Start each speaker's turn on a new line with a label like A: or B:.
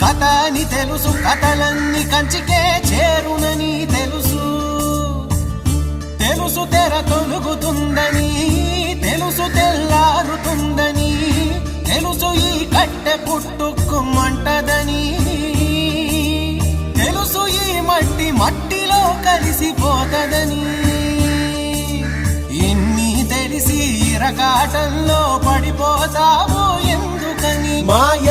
A: కథ అని తెలుసు, కథలన్నీ కంచికే చేరునని తెలుసు. తెలుసు తెర తొలుగుతుందని, తెలుసు తెల్లారుతుందని, తెలుసు ఈ కట్టె పుట్టుకుమంటదని, తెలుసు ఈ మట్టి మట్టిలో కలిసిపోతదని. ఎన్ని తెలిసి ఇరకాటంలో పడిపోతావు ఎందుకని? మాయ